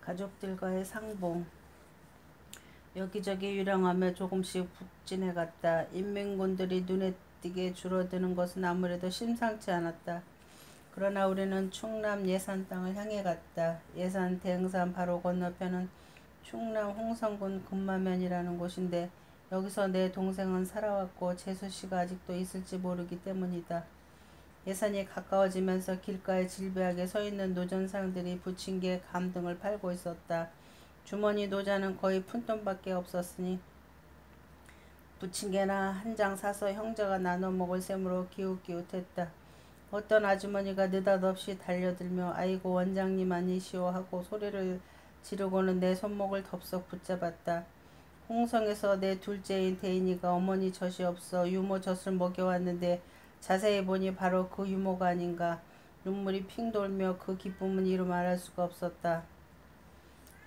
가족들과의 상봉. 여기저기 유랑하며 조금씩 북진해갔다. 인민군들이 눈에 띄게 줄어드는 것은 아무래도 심상치 않았다. 그러나 우리는 충남 예산 땅을 향해 갔다. 예산 대흥산 바로 건너편은 충남 홍성군 금마면이라는 곳인데 여기서 내 동생은 살아왔고 재수씨가 아직도 있을지 모르기 때문이다. 예산이 가까워지면서 길가에 질비하게 서있는 노점상들이 부침개, 감 등을 팔고 있었다. 주머니 노자는 거의 푼돈밖에 없었으니 부침개나 한 장 사서 형제가 나눠 먹을 셈으로 기웃기웃했다. 어떤 아주머니가 느닷없이 달려들며 아이고 원장님 아니시오 하고 소리를 지르고는 내 손목을 덥석 붙잡았다. 홍성에서 내 둘째인 대인이가 어머니 젖이 없어 유모 젖을 먹여왔는데 자세히 보니 바로 그 유모가 아닌가. 눈물이 핑 돌며 그 기쁨은 이루 말할 수가 없었다.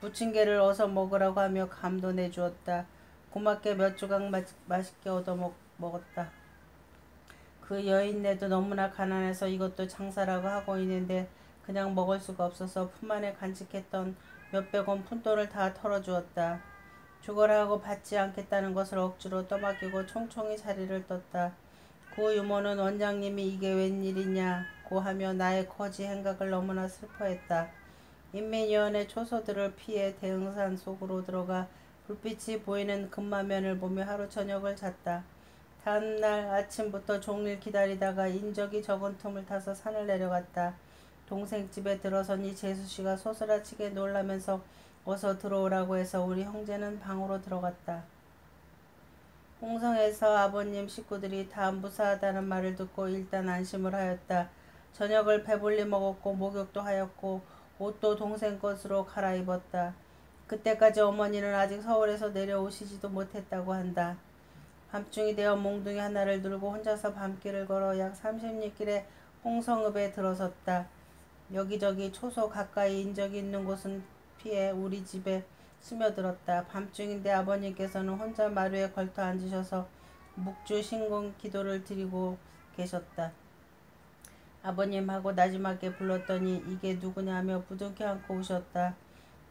부침개를 어서 먹으라고 하며 감도 내주었다. 고맙게 몇 조각 맛있게 얻어 먹었다. 그 여인네도 너무나 가난해서 이것도 장사라고 하고 있는데 그냥 먹을 수가 없어서 품 안에 간직했던 몇백 원 푼돈을 다 털어주었다. 죽어라 하고 받지 않겠다는 것을 억지로 떠맡기고 총총히 자리를 떴다. 그 유모는 원장님이 이게 웬일이냐고 하며 나의 거지 행각을 너무나 슬퍼했다. 인민위원회 초소들을 피해 대흥산 속으로 들어가 불빛이 보이는 금마면을 보며 하루 저녁을 잤다. 다음날 아침부터 종일 기다리다가 인적이 적은 틈을 타서 산을 내려갔다. 동생 집에 들어서니 재수씨가 소스라치게 놀라면서 어서 들어오라고 해서 우리 형제는 방으로 들어갔다. 홍성에서 아버님 식구들이 다 무사하다는 말을 듣고 일단 안심을 하였다. 저녁을 배불리 먹었고 목욕도 하였고 옷도 동생 것으로 갈아입었다. 그때까지 어머니는 아직 서울에서 내려오시지도 못했다고 한다. 밤중이 되어 몽둥이 하나를 들고 혼자서 밤길을 걸어 약 30리길에 홍성읍에 들어섰다. 여기저기 초소 가까이 인적이 있는 곳은 피해 우리 집에 스며들었다. 밤중인데 아버님께서는 혼자 마루에 걸터 앉으셔서 묵주 신공 기도를 드리고 계셨다. 아버님하고 나지막에 불렀더니 이게 누구냐 하며 부둥켜 안고 우셨다.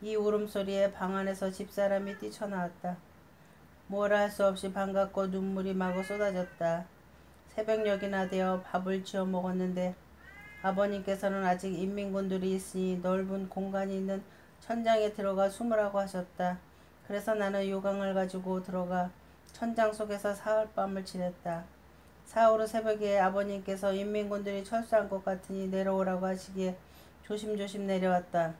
이 울음소리에 방 안에서 집사람이 뛰쳐나왔다. 뭐라 할 수 없이 반갑고 눈물이 마구 쏟아졌다. 새벽녘이나 되어 밥을 지어 먹었는데 아버님께서는 아직 인민군들이 있으니 넓은 공간이 있는 천장에 들어가 숨으라고 하셨다. 그래서 나는 요강을 가지고 들어가 천장 속에서 사흘밤을 지냈다. 사흘 새벽에 아버님께서 인민군들이 철수한 것 같으니 내려오라고 하시기에 조심조심 내려왔다.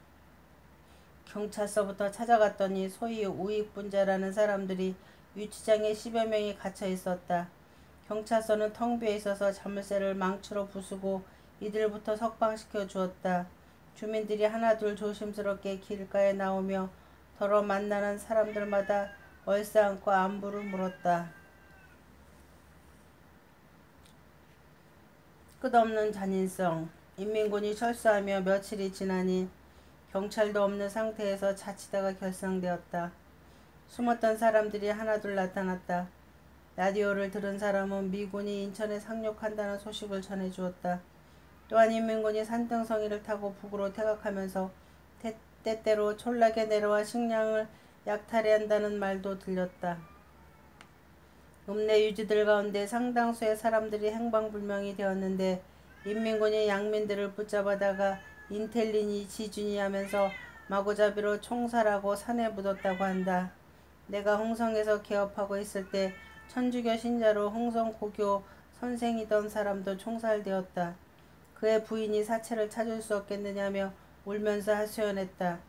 경찰서부터 찾아갔더니 소위 우익분자라는 사람들이 유치장에 10여 명이 갇혀 있었다. 경찰서는 텅 비어 있어서 자물쇠를 망치로 부수고 이들부터 석방시켜 주었다. 주민들이 하나둘 조심스럽게 길가에 나오며 더러 만나는 사람들마다 얼싸안고 안부를 물었다. 끝없는 잔인성. 인민군이 철수하며 며칠이 지나니 경찰도 없는 상태에서 자치다가 결성되었다. 숨었던 사람들이 하나둘 나타났다. 라디오를 들은 사람은 미군이 인천에 상륙한다는 소식을 전해주었다. 또한 인민군이 산등성이를 타고 북으로 퇴각하면서 때때로 촌락에 내려와 식량을 약탈해한다는 말도 들렸다. 읍내 유지들 가운데 상당수의 사람들이 행방불명이 되었는데 인민군이 양민들을 붙잡아다가 인텔리니 지준이 하면서 마구잡이로 총살하고 산에 묻었다고 한다. 내가 홍성에서 개업하고 있을 때 천주교 신자로 홍성 고교 선생이던 사람도 총살되었다. 그의 부인이 사체를 찾을 수 없겠느냐며 울면서 하소연했다.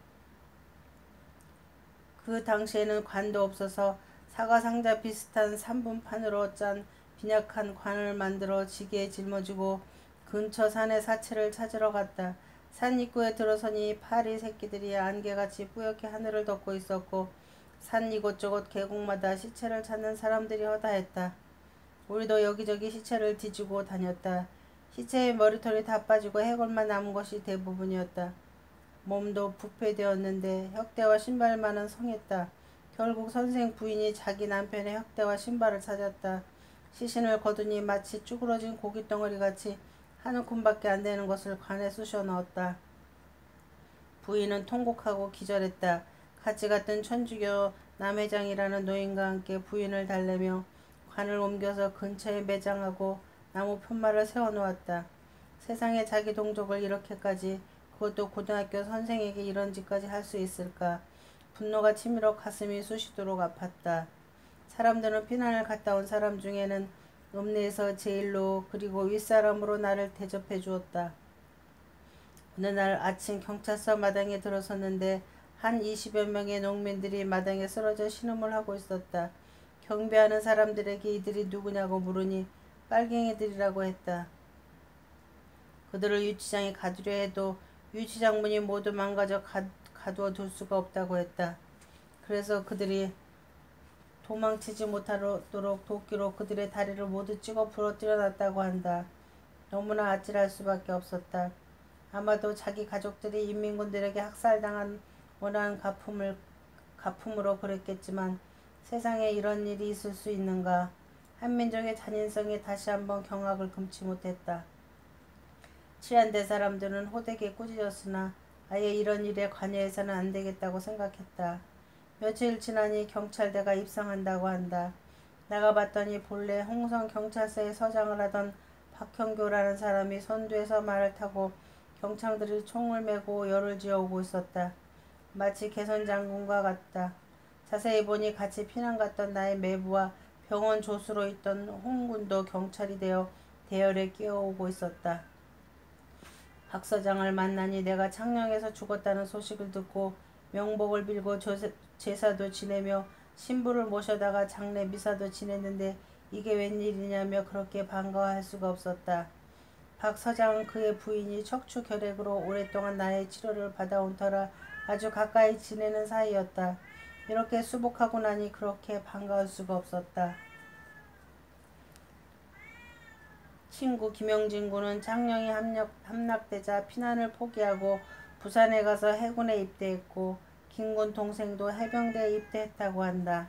그 당시에는 관도 없어서 사과상자 비슷한 3분판으로 짠 빈약한 관을 만들어 지게에 짊어지고 근처 산에 사체를 찾으러 갔다. 산 입구에 들어서니 파리 새끼들이 안개같이 뿌옇게 하늘을 덮고 있었고 산 이곳저곳 계곡마다 시체를 찾는 사람들이 허다했다. 우리도 여기저기 시체를 뒤지고 다녔다. 시체의 머리털이 다 빠지고 해골만 남은 것이 대부분이었다. 몸도 부패되었는데 혁대와 신발만은 성했다. 결국 선생 부인이 자기 남편의 혁대와 신발을 찾았다. 시신을 거두니 마치 쭈그러진 고깃덩어리같이 한 움큼밖에 안 되는 것을 관에 쑤셔 넣었다. 부인은 통곡하고 기절했다. 같이 갔던 천주교 남회장이라는 노인과 함께 부인을 달래며 관을 옮겨서 근처에 매장하고 나무 편말을 세워놓았다. 세상에 자기 동족을 이렇게까지, 그것도 고등학교 선생에게 이런 짓까지 할 수 있을까. 분노가 치밀어 가슴이 쑤시도록 아팠다. 사람들은 피난을 갔다 온 사람 중에는 읍내에서 제일로 그리고 윗사람으로 나를 대접해 주었다. 어느 날 아침 경찰서 마당에 들어섰는데 한 20여 명의 농민들이 마당에 쓰러져 신음을 하고 있었다. 경비하는 사람들에게 이들이 누구냐고 물으니 빨갱이들이라고 했다. 그들을 유치장에 가두려 해도 유치장 문이 모두 망가져 가두어 둘 수가 없다고 했다. 그래서 그들이 도망치지 못하도록 도끼로 그들의 다리를 모두 찍어 부러뜨려 놨다고 한다. 너무나 아찔할 수밖에 없었다. 아마도 자기 가족들이 인민군들에게 학살당한 원한 가품으로 그랬겠지만 세상에 이런 일이 있을 수 있는가. 한민족의 잔인성에 다시 한번 경악을 금치 못했다. 치안대 사람들은 호되게 꾸짖었으나 아예 이런 일에 관여해서는 안 되겠다고 생각했다. 며칠 지나니 경찰대가 입성한다고 한다. 나가봤더니 본래 홍성경찰서에 서장을 하던 박형교라는 사람이 선두에서 말을 타고 경창들이 총을 메고 열을 지어오고 있었다. 마치 개선장군과 같다. 자세히 보니 같이 피난 갔던 나의 매부와 병원 조수로 있던 홍군도 경찰이 되어 대열에 끼어오고 있었다. 박 서장을 만나니 내가 창녕에서 죽었다는 소식을 듣고 명복을 빌고 제사도 지내며 신부를 모셔다가 장례 미사도 지냈는데 이게 웬일이냐며 그렇게 반가워할 수가 없었다. 박 서장은 그의 부인이 척추 결핵으로 오랫동안 나의 치료를 받아온 터라 아주 가까이 지내는 사이였다. 이렇게 수복하고 나니 그렇게 반가울 수가 없었다. 친구 김영진 군은 창녕이 함락되자 피난을 포기하고 부산에 가서 해군에 입대했고 김군 동생도 해병대에 입대했다고 한다.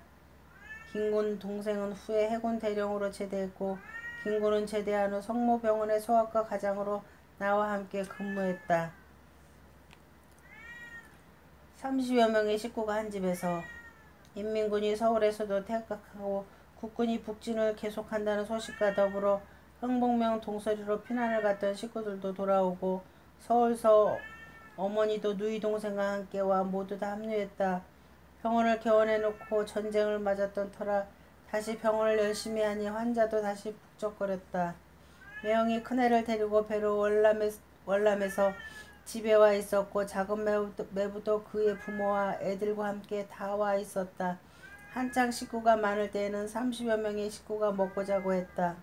김군 동생은 후에 해군 대령으로 제대했고 김군은 제대한 후 성모병원의 소아과 과장으로 나와 함께 근무했다. 30여 명의 식구가 한 집에서 인민군이 서울에서도 퇴각하고 국군이 북진을 계속한다는 소식과 더불어 흥북명 동서리로 피난을 갔던 식구들도 돌아오고 서울서 어머니도 누이 동생과 함께 와 모두 다 합류했다. 병원을 개원해놓고 전쟁을 맞았던 터라 다시 병원을 열심히 하니 환자도 다시 북적거렸다. 매형이 큰애를 데리고 배로 월남에서 집에 와 있었고 작은 매부도 그의 부모와 애들과 함께 다 와 있었다. 한창 식구가 많을 때에는 30여 명의 식구가 먹고 자고 했다.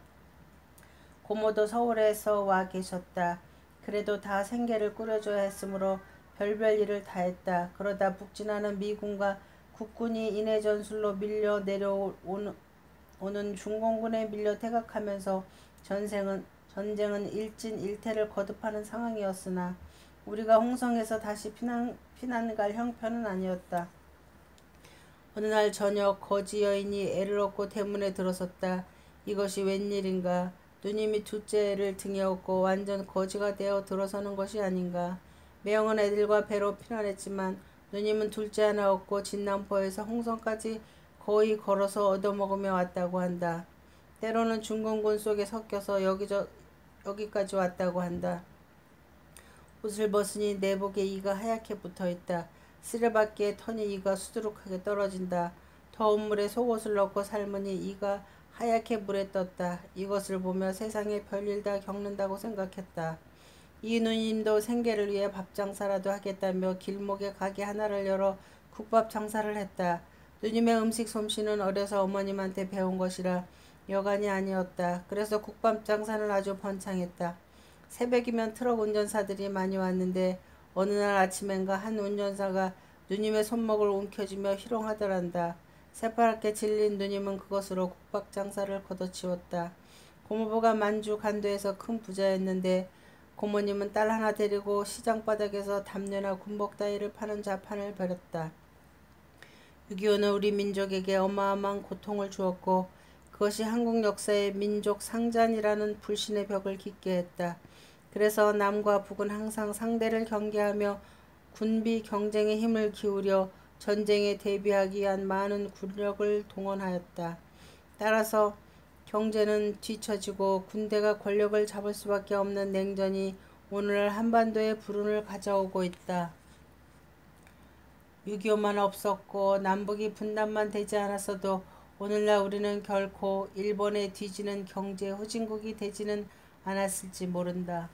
고모도 서울에서 와 계셨다. 그래도 다 생계를 꾸려줘야 했으므로 별별 일을 다 했다. 그러다 북진하는 미군과 국군이 인해 전술로 밀려 내려오는 중공군에 밀려 퇴각하면서 전쟁은 일진일퇴를 거듭하는 상황이었으나 우리가 홍성에서 다시 피난 갈 형편은 아니었다. 어느 날 저녁 거지 여인이 애를 업고 대문에 들어섰다. 이것이 웬일인가. 누님이 둘째를 등에 업고 완전 거지가 되어 들어서는 것이 아닌가. 매형은 애들과 배로 피난했지만 누님은 둘째 하나 업고 진남포에서 홍성까지 거의 걸어서 얻어먹으며 왔다고 한다. 때로는 중공군 속에 섞여서 여기까지 왔다고 한다. 옷을 벗으니 내복에 이가 하얗게 붙어있다. 쓰레받기에 터니 이가 수두룩하게 떨어진다. 더운 물에 속옷을 넣고 삶으니 이가 하얗게 물에 떴다. 이것을 보며 세상에 별일 다 겪는다고 생각했다. 이 누님도 생계를 위해 밥장사라도 하겠다며 길목에 가게 하나를 열어 국밥 장사를 했다. 누님의 음식 솜씨는 어려서 어머님한테 배운 것이라 여간이 아니었다. 그래서 국밥 장사는 아주 번창했다. 새벽이면 트럭 운전사들이 많이 왔는데 어느 날 아침엔가 한 운전사가 누님의 손목을 움켜쥐며 희롱하더란다. 새파랗게 질린 누님은 그것으로 국밥 장사를 걷어치웠다. 고모부가 만주 간도에서 큰 부자였는데 고모님은 딸 하나 데리고 시장바닥에서 담요나 군복 따위를 파는 자판을 벌였다. 6.25는 우리 민족에게 어마어마한 고통을 주었고 그것이 한국 역사의 민족 상잔이라는 불신의 벽을 깃게 했다. 그래서 남과 북은 항상 상대를 경계하며 군비 경쟁에 힘을 기울여 전쟁에 대비하기 위한 많은 군력을 동원하였다. 따라서 경제는 뒤처지고 군대가 권력을 잡을 수밖에 없는 냉전이 오늘날 한반도에 불운을 가져오고 있다. 6.25만 없었고 남북이 분단만 되지 않았어도 오늘날 우리는 결코 일본에 뒤지는 경제 후진국이 되지는 않았을지 모른다.